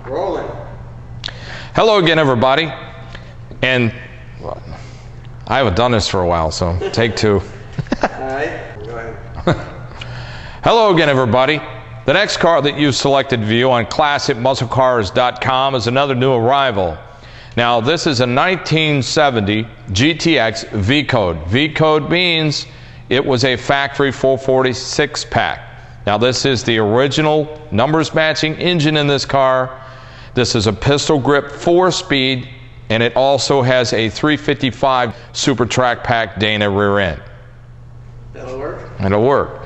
Rolling. Hello again, everybody. And I haven't done this for a while, so take two. All right, go ahead. Hello again, everybody. The next car that you've selected to view on ClassicMuscleCars.com is another new arrival. Now, this is a 1970 GTX V-Code. V-Code means it was a factory 446 pack. Now, this is the original numbers matching engine in this car. This is a pistol grip 4-speed, and it also has a 355 Super Track Pack Dana rear end. That'll work? It'll work.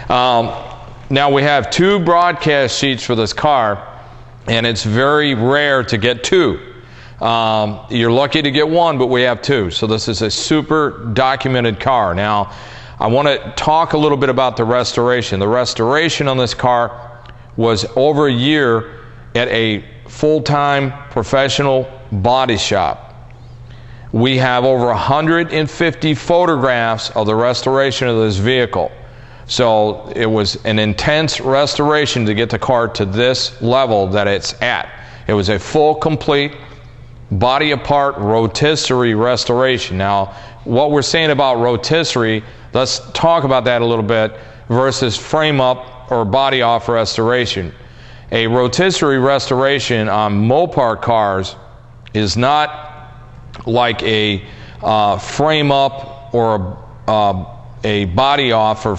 Now, we have two broadcast sheets for this car, and it's very rare to get two. You're lucky to get one, but we have two. So this is a super documented car. Now, I want to talk a little bit about the restoration. The restoration on this car was over a year at a full-time professional body shop. We have over 150 photographs of the restoration of this vehicle. So it was an intense restoration to get the car to this level that it's at. It was a full, complete, body apart rotisserie restoration. Now, what we're saying about rotisserie, let's talk about that a little bit versus frame up or body off restoration. A rotisserie restoration on Mopar cars is not like a frame up or a body off or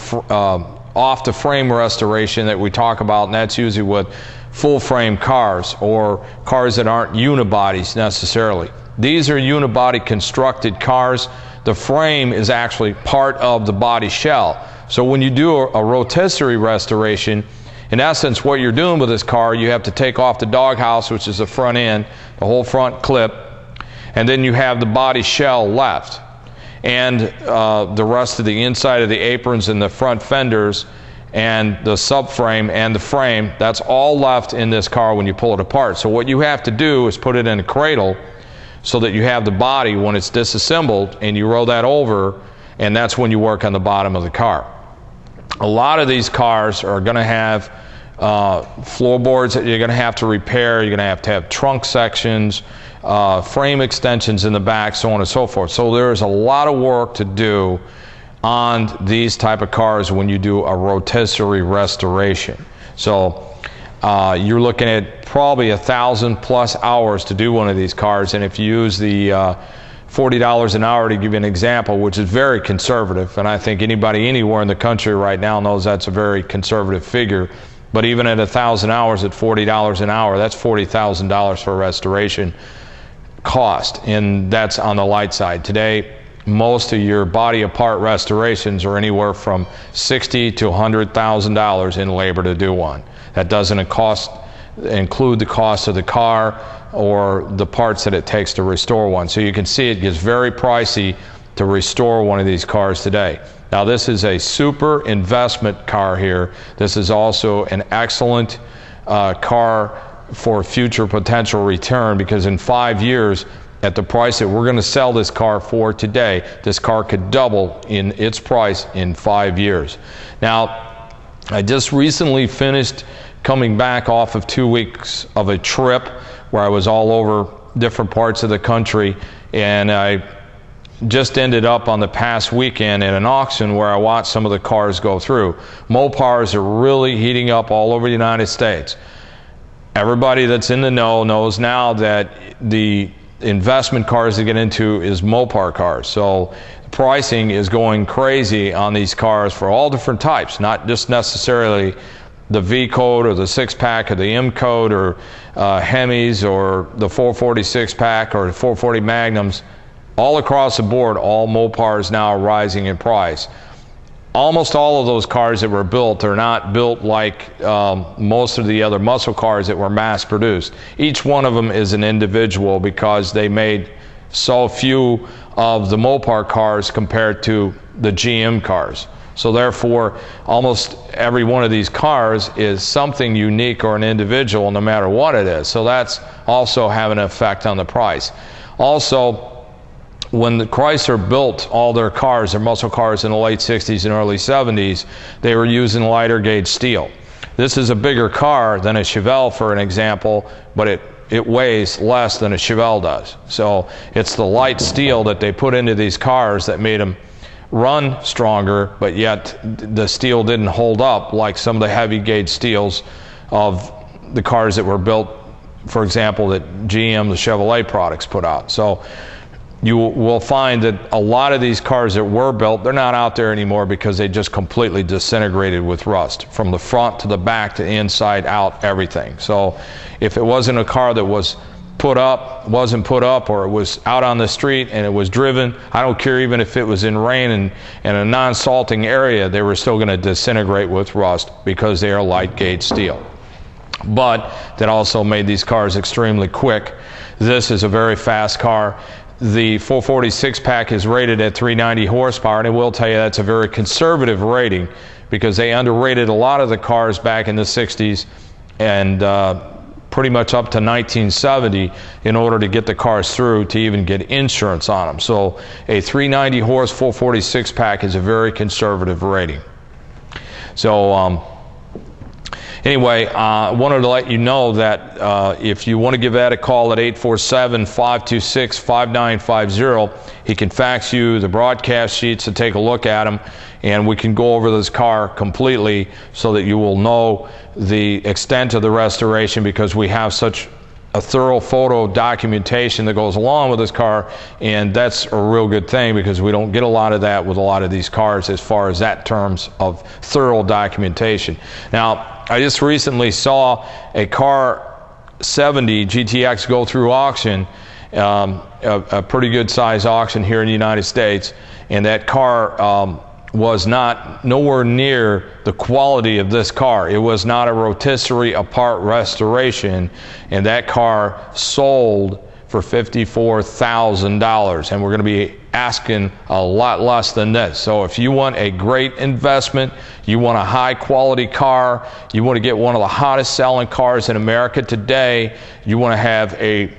off the frame restoration that we talk about, and that's usually with full frame cars or cars that aren't unibodies necessarily. These are unibody constructed cars. The frame is actually part of the body shell. So when you do a rotisserie restoration, in essence what you're doing with this car, you have to take off the doghouse, which is the front end, the whole front clip, and then you have the body shell left. And the rest of the inside of the aprons and the front fenders and the subframe and the frame, that's all left in this car when you pull it apart. So what you have to do is put it in a cradle so that you have the body when it's disassembled, and you roll that over, and that's when you work on the bottom of the car. A lot of these cars are going to have floorboards that you're going to have to repair. You're going to have trunk sections, frame extensions in the back, so on and so forth. So there's a lot of work to do on these type of cars when you do a rotisserie restoration. So you're looking at probably 1,000+ hours to do one of these cars, and if you use the $40 an hour to give you an example, which is very conservative, and I think anybody anywhere in the country right now knows that's a very conservative figure, but even at 1,000 hours at $40 an hour, that's $40,000 for a restoration cost, and that's on the light side. Today, most of your body apart restorations are anywhere from $60,000 to $100,000 in labor to do one. That doesn't include the cost of the car or the parts that it takes to restore one. So you can see it gets very pricey to restore one of these cars today. Now, this is a super investment car here. This is also an excellent car for future potential return, because in 5 years, at the price that we're going to sell this car for today, this car could double in its price in 5 years. Now, I just recently finished coming back off of 2 weeks of a trip where I was all over different parts of the country, and I just ended up on the past weekend at an auction where I watched some of the cars go through. Mopars are really heating up all over the United States. Everybody that's in the know knows now that the investment cars to get into is Mopar cars. So pricing is going crazy on these cars for all different types, not just necessarily the V-Code or the 6-pack or the M-Code or Hemis or the 446 pack or 440 Magnums. All across the board, all Mopars now are rising in price. Almost all of those cars that were built are not built like most of the other muscle cars that were mass produced. Each one of them is an individual because they made so few of the Mopar cars compared to the GM cars. So therefore, almost every one of these cars is something unique or an individual, no matter what it is. So that's also having an effect on the price. Also, when the Chrysler built all their cars, their muscle cars in the late 60s and early 70s, they were using lighter gauge steel. This is a bigger car than a Chevelle, for an example, but it weighs less than a Chevelle does. So it's the light steel that they put into these cars that made them run stronger, but yet the steel didn't hold up like some of the heavy gauge steels of the cars that were built, for example, that GM, the Chevrolet products put out. So you will find that a lot of these cars that were built, they're not out there anymore because they just completely disintegrated with rust, from the front to the back to the inside out, everything. So if it wasn't a car that wasn't put up, or it was out on the street and it was driven, I don't care even if it was in rain and in a non-salting area, they were still going to disintegrate with rust because they are light gauge steel. But that also made these cars extremely quick. This is a very fast car. The 446 pack is rated at 390 horsepower, and I will tell you that's a very conservative rating because they underrated a lot of the cars back in the 60s and pretty much up to 1970 in order to get the cars through to even get insurance on them. So a 390 horse 446 pack is a very conservative rating. So anyway, I wanted to let you know that if you want to give Ed a call at 847-526-5950, he can fax you the broadcast sheets to take a look at them, and we can go over this car completely so that you will know the extent of the restoration, because we have such a thorough photo documentation that goes along with this car, and that's a real good thing because we don't get a lot of that with a lot of these cars as far as that terms of thorough documentation. Now, I just recently saw a car 70 GTX go through auction, a pretty good size auction here in the United States, and that car was nowhere near the quality of this car. It was not a rotisserie apart restoration, and that car sold for $54,000, and we're going to be asking a lot less than this. So if you want a great investment, you want a high quality car, you want to get one of the hottest selling cars in America today, you want to have a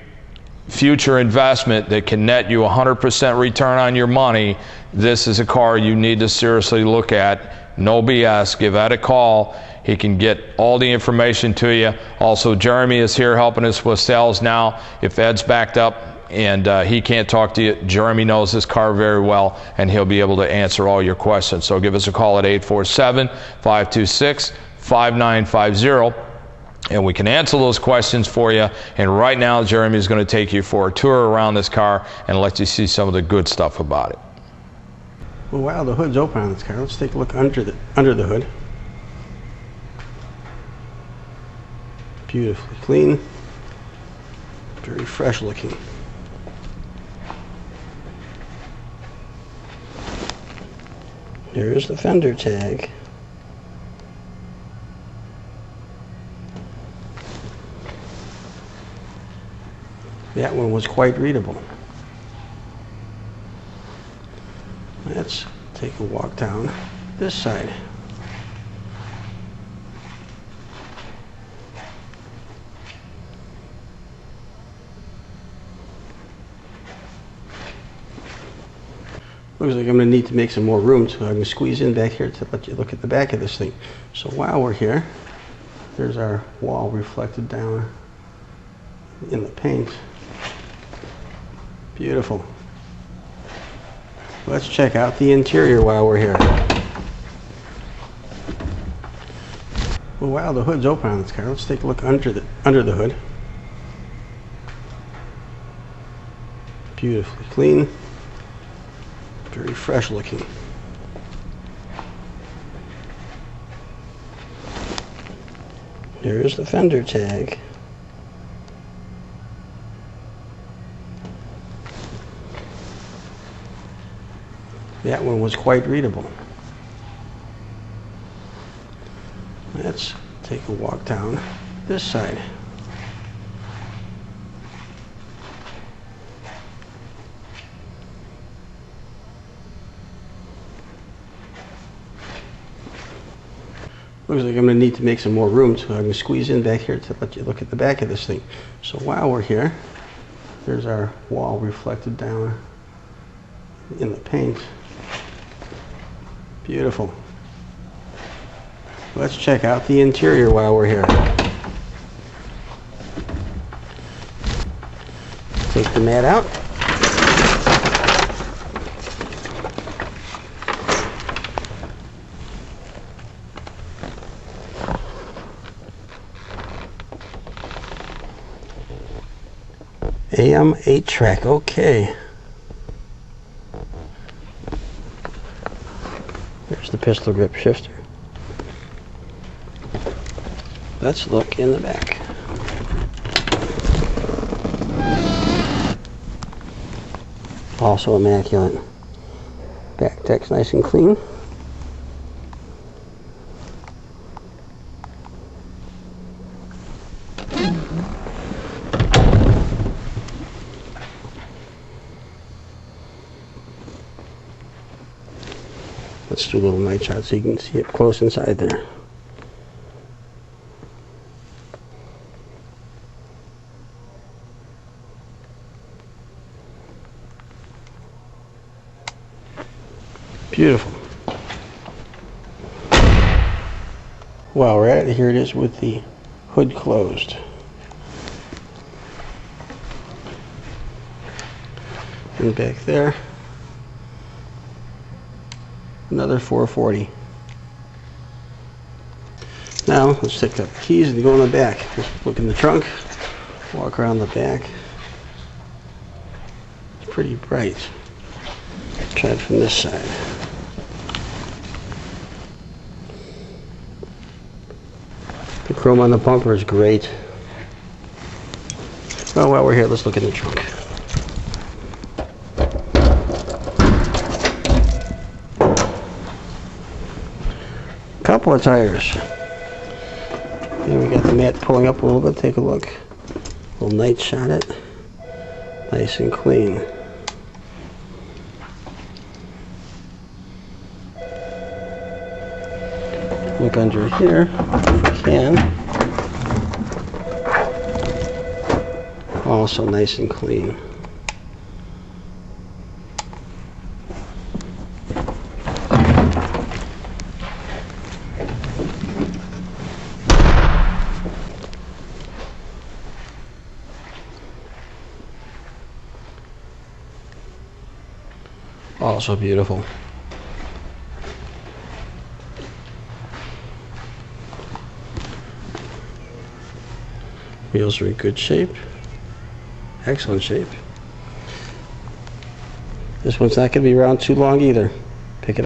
future investment that can net you 100% return on your money, this is a car you need to seriously look at. No BS. Give Ed a call. He can get all the information to you. Also, Jeremy is here helping us with sales now. If Ed's backed up and he can't talk to you, Jeremy knows this car very well, and he'll be able to answer all your questions. So give us a call at 847-526-5950. And we can answer those questions for you. And right now, Jeremy is going to take you for a tour around this car and let you see some of the good stuff about it. Well, wow, the hood's open on this car. Let's take a look under the hood. Beautifully clean, very fresh looking. There's the fender tag. That one was quite readable. Let's take a walk down this side. Looks like I'm going to need to make some more room, so I'm going to squeeze in back here to let you look at the back of this thing. So while we're here, there's our wall reflected down in the paint. Beautiful. Let's check out the interior while we're here. Well, wow, the hood's open on this car. Let's take a look under the hood. Beautifully clean, very fresh looking. There's the fender tag. That one was quite readable. Let's take a walk down this side. Looks like I'm going to need to make some more room, so I'm going to squeeze in back here to let you look at the back of this thing. So while we're here, there's our wall reflected down in the paint. Beautiful. Let's check out the interior while we're here. Take the mat out. AM 8-track, okay. There's the pistol grip shifter. Let's look in the back. Also immaculate. Back deck's nice and clean. Let's do a little night shot so you can see it close inside there. Beautiful. While we're at it, here it is with the hood closed. And back there, another 440. Now let's take up the keys and go in the back. Just look in the trunk, walk around the back. It's pretty bright. Try it from this side. The chrome on the bumper is great. Well, while we're here, let's look in the trunk. Couple of tires. And we got the mat pulling up a little bit. Take a look. A little night shot it. Nice and clean. Look under here if you can. Also nice and clean. Also beautiful. Wheels are in good shape. Excellent shape. This one's not going to be around too long either.